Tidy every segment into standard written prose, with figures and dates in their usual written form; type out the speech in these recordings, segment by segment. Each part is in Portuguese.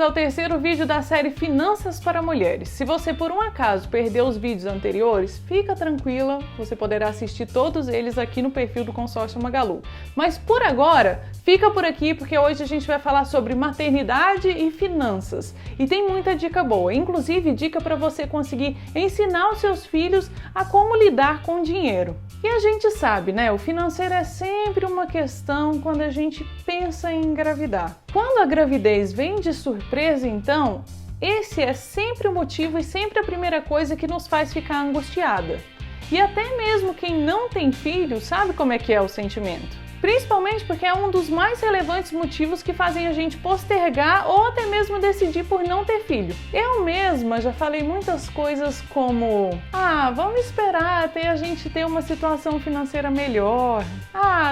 bem-vindas ao terceiro vídeo da série Finanças para Mulheres. Se você por um acaso perdeu os vídeos anteriores, fica tranquila, você poderá assistir todos eles aqui no perfil do Consórcio Magalu. Mas por agora, fica por aqui porque hoje a gente vai falar sobre maternidade e finanças. E tem muita dica boa, inclusive dica para você conseguir ensinar os seus filhos a como lidar com o dinheiro. E a gente sabe, né? O financeiro é sempre uma questão quando a gente pensa em engravidar. Quando a gravidez vem de surpresa, então, esse é sempre o motivo e sempre a primeira coisa que nos faz ficar angustiada. E até mesmo quem não tem filho sabe como é que é o sentimento. Principalmente porque é um dos mais relevantes motivos que fazem a gente postergar ou até mesmo decidir por não ter filho. Eu mesma já falei muitas coisas como: vamos esperar até a gente ter uma situação financeira melhor.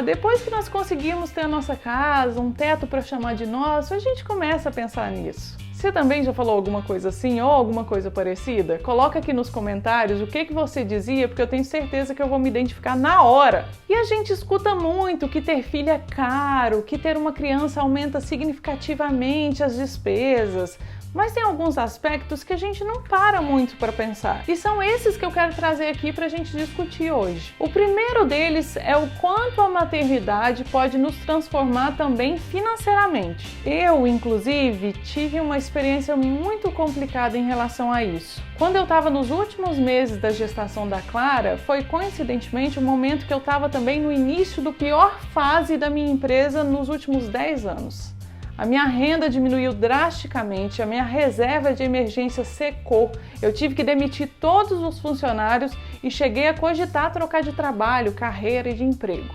Depois que nós conseguirmos ter a nossa casa, um teto para chamar de nosso, a gente começa a pensar nisso. Você também já falou alguma coisa assim ou alguma coisa parecida? Coloca aqui nos comentários o que você dizia, porque eu tenho certeza que eu vou me identificar na hora. E a gente escuta muito que ter filho é caro, que ter uma criança aumenta significativamente as despesas. Mas tem alguns aspectos que a gente não para muito para pensar. E são esses que eu quero trazer aqui para a gente discutir hoje. O primeiro deles é o quanto a maternidade pode nos transformar também financeiramente. Eu, inclusive, tive uma experiência muito complicada em relação a isso. Quando eu estava nos últimos meses da gestação da Clara, foi coincidentemente o momento que eu estava também no início do pior fase da minha empresa nos últimos 10 anos. A minha renda diminuiu drasticamente, a minha reserva de emergência secou, eu tive que demitir todos os funcionários e cheguei a cogitar trocar de trabalho, carreira e de emprego.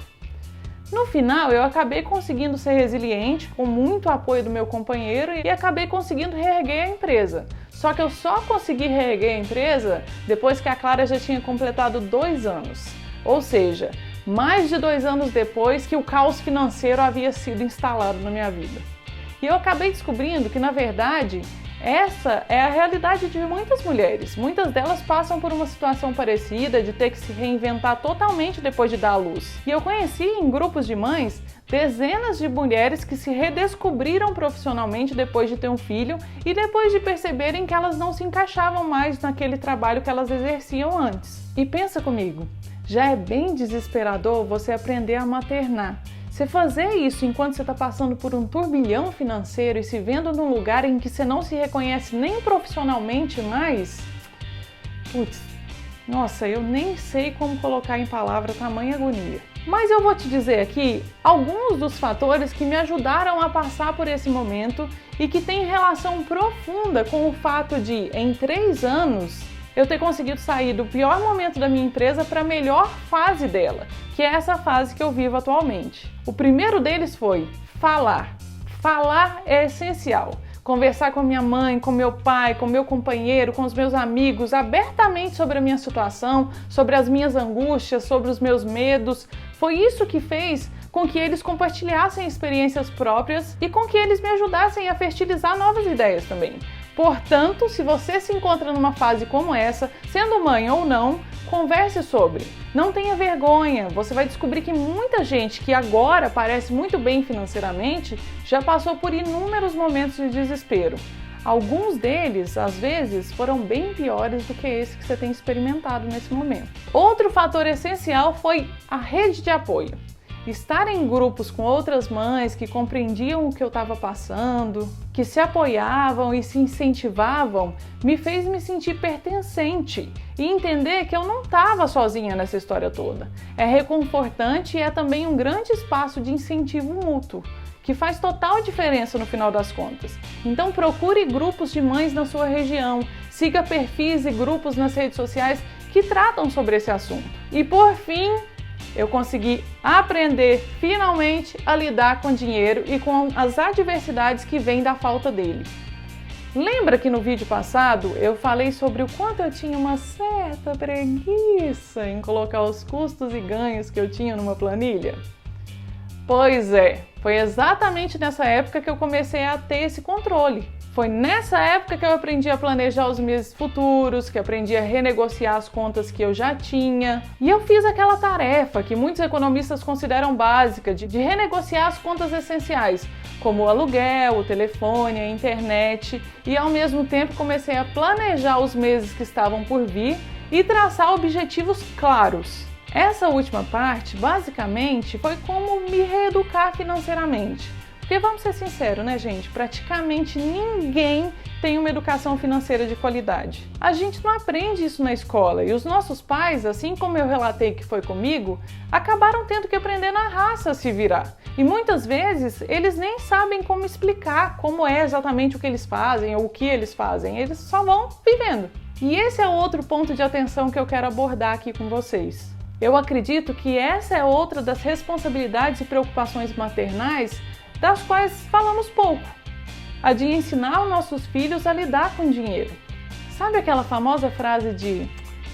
No final, eu acabei conseguindo ser resiliente, com muito apoio do meu companheiro, e acabei conseguindo reerguer a empresa. Só que eu só consegui reerguer a empresa depois que a Clara já tinha completado 2 anos. Ou seja, mais de 2 anos depois que o caos financeiro havia sido instalado na minha vida. E eu acabei descobrindo que, na verdade, essa é a realidade de muitas mulheres. Muitas delas passam por uma situação parecida, de ter que se reinventar totalmente depois de dar à luz. E eu conheci em grupos de mães dezenas de mulheres que se redescobriram profissionalmente depois de ter um filho e depois de perceberem que elas não se encaixavam mais naquele trabalho que elas exerciam antes. E pensa comigo, já é bem desesperador você aprender a maternar. Você fazer isso enquanto você está passando por um turbilhão financeiro e se vendo num lugar em que você não se reconhece nem profissionalmente mais, nossa, eu nem sei como colocar em palavra tamanha agonia. Mas eu vou te dizer aqui alguns dos fatores que me ajudaram a passar por esse momento e que têm relação profunda com o fato de, em 3 anos, eu ter conseguido sair do pior momento da minha empresa para a melhor fase dela, que é essa fase que eu vivo atualmente. O primeiro deles foi falar. Falar é essencial. Conversar com a minha mãe, com meu pai, com meu companheiro, com os meus amigos, abertamente sobre a minha situação, sobre as minhas angústias, sobre os meus medos. Foi isso que fez com que eles compartilhassem experiências próprias e com que eles me ajudassem a fertilizar novas ideias também. Portanto, se você se encontra numa fase como essa, sendo mãe ou não, converse sobre. Não tenha vergonha, você vai descobrir que muita gente que agora parece muito bem financeiramente já passou por inúmeros momentos de desespero. Alguns deles, às vezes, foram bem piores do que esse que você tem experimentado nesse momento. Outro fator essencial foi a rede de apoio. Estar em grupos com outras mães que compreendiam o que eu estava passando, que se apoiavam e se incentivavam, me fez me sentir pertencente e entender que eu não estava sozinha nessa história toda. É reconfortante e é também um grande espaço de incentivo mútuo, que faz total diferença no final das contas. Então procure grupos de mães na sua região, siga perfis e grupos nas redes sociais que tratam sobre esse assunto. E por fim, eu consegui aprender finalmente a lidar com dinheiro e com as adversidades que vêm da falta dele. Lembra que no vídeo passado eu falei sobre o quanto eu tinha uma certa preguiça em colocar os custos e ganhos que eu tinha numa planilha? Pois é, foi exatamente nessa época que eu comecei a ter esse controle. Foi nessa época que eu aprendi a planejar os meses futuros, que aprendi a renegociar as contas que eu já tinha. E eu fiz aquela tarefa que muitos economistas consideram básica, de renegociar as contas essenciais, como o aluguel, o telefone, a internet, e ao mesmo tempo comecei a planejar os meses que estavam por vir e traçar objetivos claros. Essa última parte, basicamente, foi como me reeducar financeiramente. Porque vamos ser sinceros, né, gente? Praticamente ninguém tem uma educação financeira de qualidade. A gente não aprende isso na escola e os nossos pais, assim como eu relatei que foi comigo, acabaram tendo que aprender na raça a se virar. E muitas vezes eles nem sabem como explicar como é exatamente o que eles fazem ou o que eles fazem. Eles só vão vivendo. E esse é outro ponto de atenção que eu quero abordar aqui com vocês. Eu acredito que essa é outra das responsabilidades e preocupações maternais das quais falamos pouco, a de ensinar os nossos filhos a lidar com dinheiro. Sabe aquela famosa frase de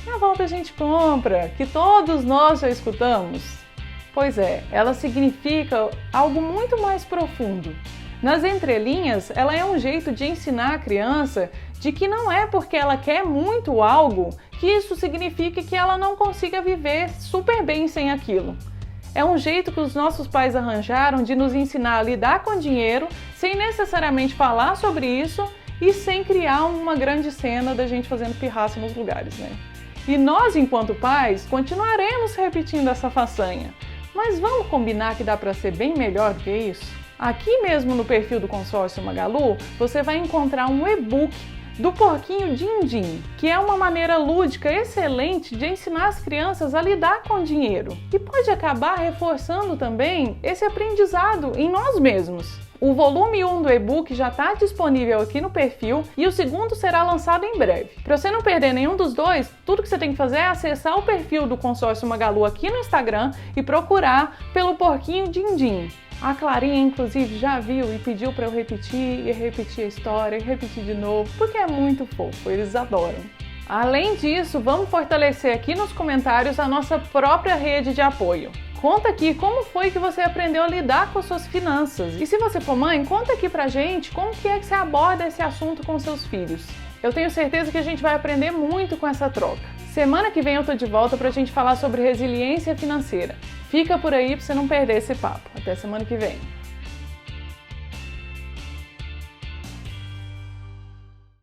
"na volta a gente compra", que todos nós já escutamos? Pois é, ela significa algo muito mais profundo. Nas entrelinhas, ela é um jeito de ensinar a criança de que não é porque ela quer muito algo que isso significa que ela não consiga viver super bem sem aquilo. É um jeito que os nossos pais arranjaram de nos ensinar a lidar com dinheiro sem necessariamente falar sobre isso e sem criar uma grande cena da gente fazendo pirraça nos lugares, né? E nós, enquanto pais, continuaremos repetindo essa façanha. Mas vamos combinar que dá para ser bem melhor do que isso? Aqui mesmo no perfil do Consórcio Magalu, você vai encontrar um e-book do Porquinho Din Din, que é uma maneira lúdica excelente de ensinar as crianças a lidar com dinheiro e pode acabar reforçando também esse aprendizado em nós mesmos. O volume 1 do e-book já está disponível aqui no perfil e o segundo será lançado em breve. Para você não perder nenhum dos dois, tudo que você tem que fazer é acessar o perfil do Consórcio Magalu aqui no Instagram e procurar pelo Porquinho Din Din. A Clarinha, inclusive, já viu e pediu para eu repetir e repetir a história e repetir de novo, porque é muito fofo, eles adoram. Além disso, vamos fortalecer aqui nos comentários a nossa própria rede de apoio. Conta aqui como foi que você aprendeu a lidar com suas finanças. E se você for mãe, conta aqui pra gente como que é que você aborda esse assunto com seus filhos. Eu tenho certeza que a gente vai aprender muito com essa troca. Semana que vem eu tô de volta pra gente falar sobre resiliência financeira. Fica por aí pra você não perder esse papo. Até semana que vem.